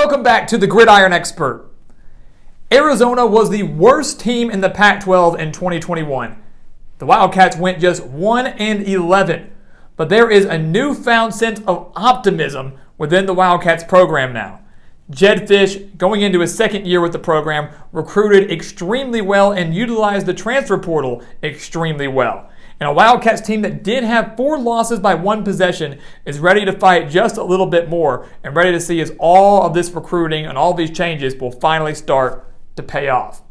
Welcome back to the Gridiron Expert. Arizona was the worst team in the Pac-12 in 2021. The Wildcats went just 1-11, but there is a newfound sense of optimism within the Wildcats program now. Jedd Fisch, going into his second year with the program, recruited extremely well and utilized the transfer portal extremely well. And a Wildcats team that did have 4 losses by 1 possession is ready to fight just a little bit more and ready to see as all of this recruiting and all these changes will finally start to pay off.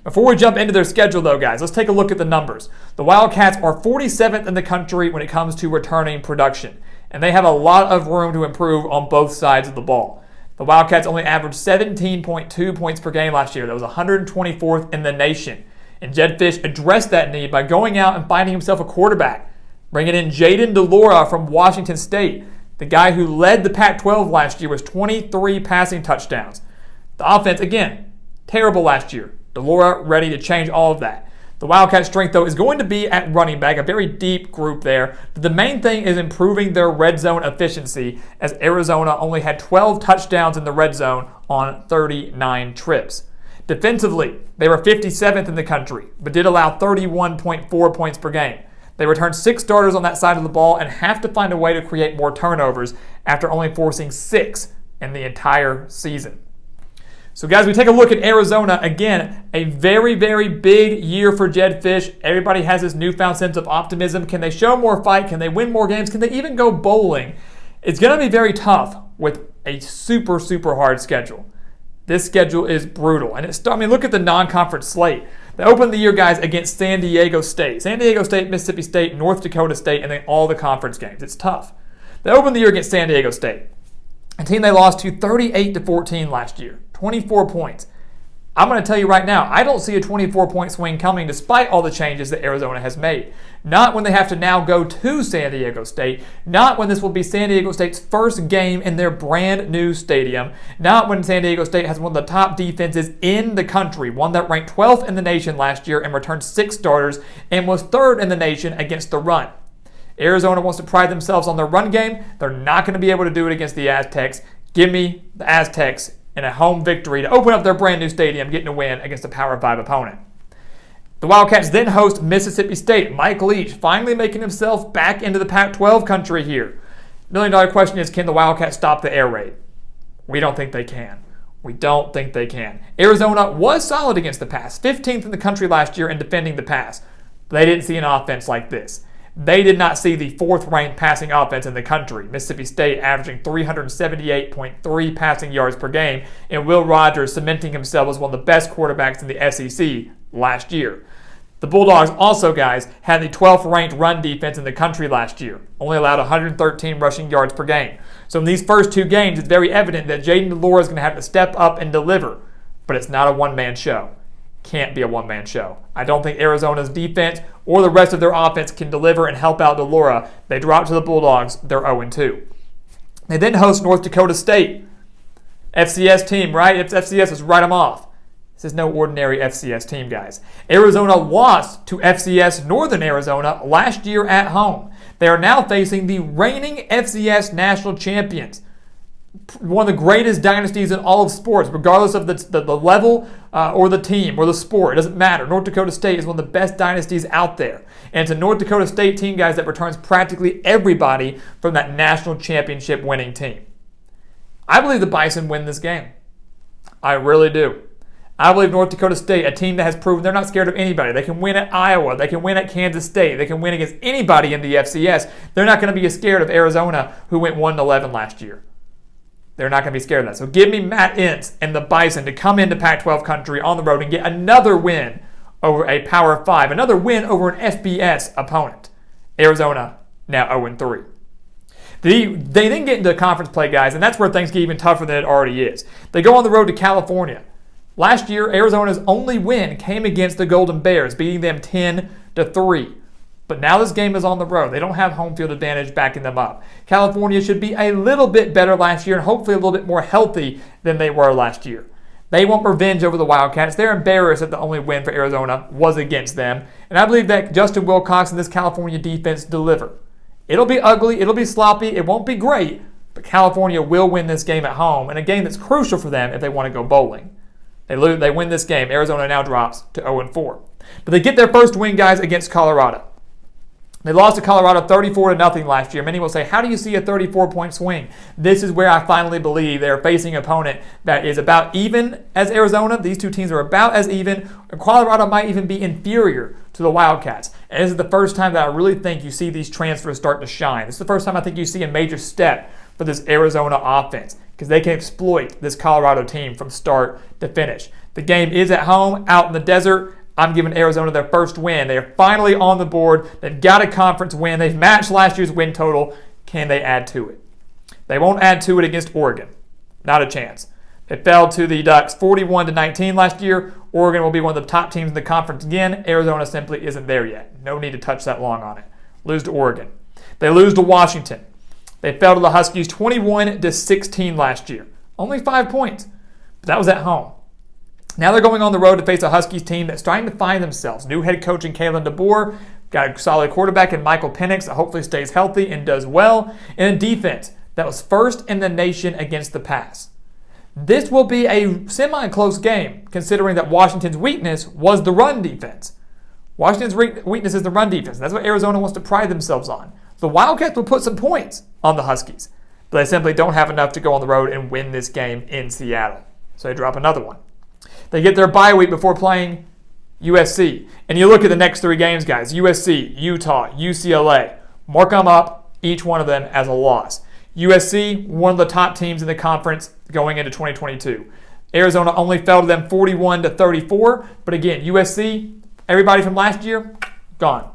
Before we jump into their schedule though, guys, let's take a look at the numbers. The Wildcats are 47th in the country when it comes to returning production, and they have a lot of room to improve on both sides of the ball. The Wildcats only averaged 17.2 points per game last year. That was 124th in the nation. And Jedd Fisch addressed that need by going out and finding himself a quarterback, bringing in Jayden from Washington State. The guy who led the Pac-12 last year was 23 passing touchdowns. The offense, again, terrible last year. Ready to change all of that. The Wildcats' strength, though, is going to be at running back, a very deep group there. But the main thing is improving their red zone efficiency, as Arizona only had 12 touchdowns in the red zone on 39 trips. Defensively, they were 57th in the country, but did allow 31.4 points per game. They returned 6 starters on that side of the ball and have to find a way to create more turnovers after only forcing 6 in the entire season. So guys, we take a look at Arizona. Again, a very, very big year for Jedd Fisch. Everybody has this newfound sense of optimism. Can they show more fight? Can they win more games? Can they even go bowling? It's going to be very tough with a super, super hard schedule. This schedule is brutal. And look at the non-conference slate. They opened the year, guys, against San Diego State. San Diego State, Mississippi State, North Dakota State, and then all the conference games. It's tough. They opened the year against San Diego State, a team they lost to 38-14 last year, 24 points. I'm going to tell you right now, I don't see a 24-point swing coming despite all the changes that Arizona has made. Not when they have to now go to San Diego State. Not when this will be San Diego State's first game in their brand new stadium. Not when San Diego State has one of the top defenses in the country, one that ranked 12th in the nation last year and returned 6 starters and was 3rd in the nation against the run. Arizona wants to pride themselves on their run game. They're not going to be able to do it against the Aztecs. Give me the Aztecs in a home victory to open up their brand new stadium, getting a win against a Power 5 opponent. The Wildcats then host Mississippi State. Mike Leach finally making himself back into the Pac-12 country here. $1 million question is, can the Wildcats stop the air raid? We don't think they can. We don't think they can. Arizona was solid against the pass, 15th in the country last year in defending the pass. They didn't see an offense like this. They did not see the 4th-ranked passing offense in the country. Mississippi State averaging 378.3 passing yards per game, and Will Rogers cementing himself as one of the best quarterbacks in the SEC last year. The Bulldogs also, guys, had the 12th-ranked run defense in the country last year. Only allowed 113 rushing yards per game. So in these first 2 games, it's very evident that Jayden is going to have to step up and deliver. But it's not a one-man show. Can't be a one-man show. I don't think Arizona's defense or the rest of their offense can deliver and help out Delora. They drop to the Bulldogs. They're 0-2. They then host North Dakota State. FCS team, right? If FCS is write them off. This is no ordinary FCS team, guys. Arizona lost to FCS Northern Arizona last year at home. They are now facing the reigning FCS national champions. One of the greatest dynasties in all of sports, regardless of the level or the team or the sport. It doesn't matter. North Dakota State is one of the best dynasties out there. And it's a North Dakota State team, guys, that returns practically everybody from that national championship winning team. I believe the Bison win this game. I really do. I believe North Dakota State, a team that has proven they're not scared of anybody. They can win at Iowa. They can win at Kansas State. They can win against anybody in the FCS. They're not going to be as scared of Arizona, who went 1-11 last year. They're not going to be scared of that. So give me Matt Entz and the Bison to come into Pac-12 country on the road and get another win over a Power 5, another win over an FBS opponent. Arizona now 0-3. They then get into conference play, guys, and that's where things get even tougher than it already is. They go on the road to California. Last year, Arizona's only win came against the Golden Bears, beating them 10-3. But now this game is on the road. They don't have home field advantage backing them up. California should be a little bit better last year and hopefully a little bit more healthy than they were last year. They want revenge over the Wildcats. They're embarrassed that the only win for Arizona was against them. And I believe that Justin Wilcox and this California defense deliver. It'll be ugly. It'll be sloppy. It won't be great. But California will win this game at home, and a game that's crucial for them if they want to go bowling. They win this game. Arizona now drops to 0-4. But they get their first win, guys, against Colorado. They lost to Colorado 34-0 last year. Many will say, how do you see a 34-point swing? This is where I finally believe they're facing an opponent that is about even as Arizona. These two teams are about as even. Colorado might even be inferior to the Wildcats. And this is the first time that I really think you see these transfers start to shine. This is the first time I think you see a major step for this Arizona offense because they can exploit this Colorado team from start to finish. The game is at home, out in the desert. I'm giving Arizona their first win. They are finally on the board. They've got a conference win. They've matched last year's win total. Can they add to it? They won't add to it against Oregon. Not a chance. They fell to the Ducks 41-19 last year. Oregon will be one of the top teams in the conference again. Arizona simply isn't there yet. No need to touch that long on it. Lose to Oregon. They lose to Washington. They fell to the Huskies 21-16 last year. Only 5 points. But that was at home. Now they're going on the road to face a Huskies team that's trying to find themselves. New head coach in Kalen DeBoer, got a solid quarterback in Michael Penix that hopefully stays healthy and does well, and a defense that was first in the nation against the pass. This will be a semi-close game, considering that Washington's weakness was the run defense. Washington's weakness is the run defense. That's what Arizona wants to pride themselves on. The Wildcats will put some points on the Huskies, but they simply don't have enough to go on the road and win this game in Seattle. So they drop another one. They get their bye week before playing USC. And you look at the next 3 games, guys. USC, Utah, UCLA. Mark them up, each one of them as a loss. USC, one of the top teams in the conference going into 2022. Arizona only fell to them 41-34. But again, USC, everybody from last year, gone.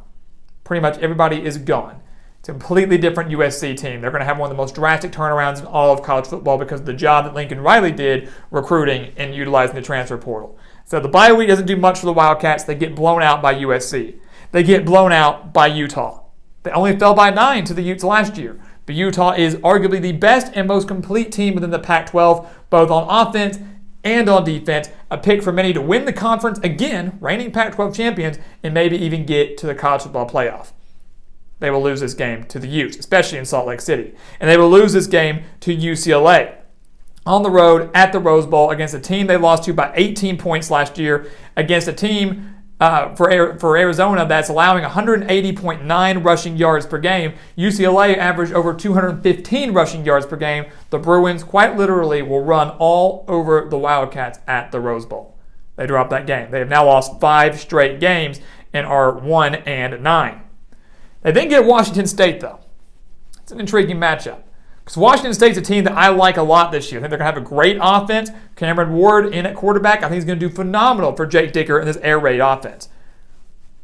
Pretty much everybody is gone. It's a completely different USC team. They're going to have one of the most drastic turnarounds in all of college football because of the job that Lincoln Riley did recruiting and utilizing the transfer portal. So the bye week doesn't do much for the Wildcats. They get blown out by USC. They get blown out by Utah. They only fell by 9 to the Utes last year. But Utah is arguably the best and most complete team within the Pac-12, both on offense and on defense. A pick for many to win the conference again, reigning Pac-12 champions, and maybe even get to the college football playoff. They will lose this game to the Utes, especially in Salt Lake City. And they will lose this game to UCLA on the road at the Rose Bowl against a team they lost to by 18 points last year, against a team for Arizona that's allowing 180.9 rushing yards per game. UCLA averaged over 215 rushing yards per game. The Bruins quite literally will run all over the Wildcats at the Rose Bowl. They dropped that game. They have now lost 5 straight games and are 1-9. They then get Washington State, though. It's an intriguing matchup because Washington State's a team that I like a lot this year. I think they're going to have a great offense. Cameron Ward in at quarterback. I think he's going to do phenomenal for Jake Dicker in this air raid offense.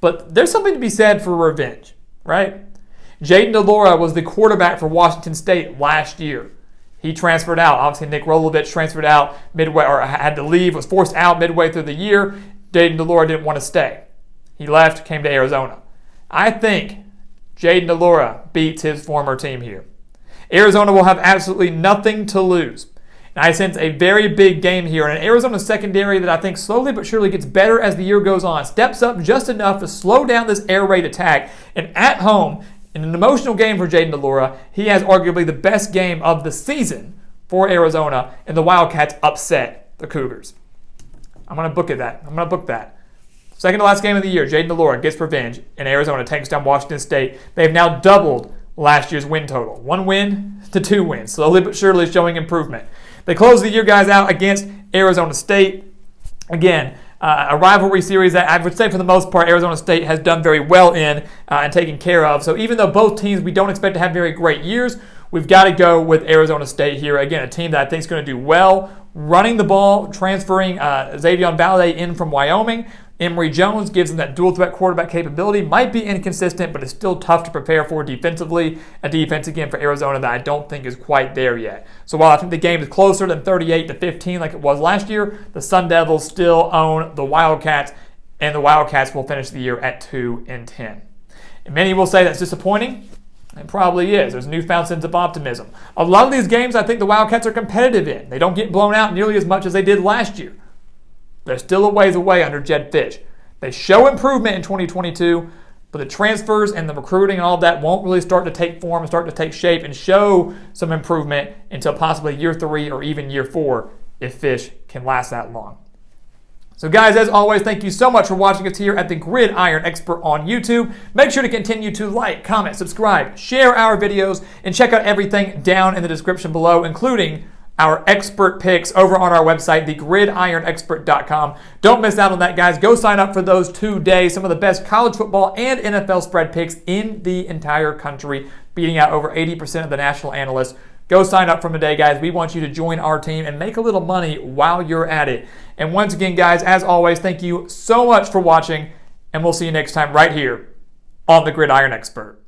But there's something to be said for revenge, right? Jayden DeLora was the quarterback for Washington State last year. He transferred out. Obviously, Nick Rolovich transferred out midway, or had to leave, was forced out midway through the year. Jayden DeLora didn't want to stay. He left, came to Arizona. I think Jayden DeLora beats his former team here. Arizona will have absolutely nothing to lose. And I sense a very big game here. And an Arizona secondary that I think slowly but surely gets better as the year goes on. Steps up just enough to slow down this air raid attack. And at home, in an emotional game for Jayden DeLora, he has arguably the best game of the season for Arizona. And the Wildcats upset the Cougars. I'm going to book that. Second to last game of the year, Jayden DeLora gets revenge, and Arizona takes down Washington State. They've now doubled last year's win total. 1 win to 2 wins, slowly but surely showing improvement. They close the year, guys, out against Arizona State. Again, a rivalry series that I would say for the most part Arizona State has done very well in and taken care of. So even though both teams we don't expect to have very great years, we've got to go with Arizona State here. Again, a team that I think is going to do well running the ball, transferring Xavier Valade in from Wyoming. Emory Jones gives them that dual-threat quarterback capability. Might be inconsistent, but it's still tough to prepare for defensively. A defense, again, for Arizona that I don't think is quite there yet. So while I think the game is closer than 38-15 like it was last year, the Sun Devils still own the Wildcats, and the Wildcats will finish the year at 2-10. And many will say that's disappointing. It probably is. There's a newfound sense of optimism. A lot of these games I think the Wildcats are competitive in. They don't get blown out nearly as much as they did last year. They're still a ways away under Jedd Fisch. They show improvement in 2022, But the transfers and the recruiting and all of that won't really start to take form and start to take shape and show some improvement until possibly year 3 or even year 4 if Fisch can last that long. So guys, as always, thank you so much for watching us here at the Gridiron Expert on YouTube. Make sure to continue to like, comment, subscribe, share our videos, and check out everything down in the description below, including our expert picks over on our website, thegridironexpert.com. Don't miss out on that, guys. Go sign up for those today. Some of the best college football and NFL spread picks in the entire country, beating out over 80% of the national analysts. Go sign up from today, guys. We want you to join our team and make a little money while you're at it. And once again, guys, as always, thank you so much for watching, and we'll see you next time right here on The Gridiron Expert.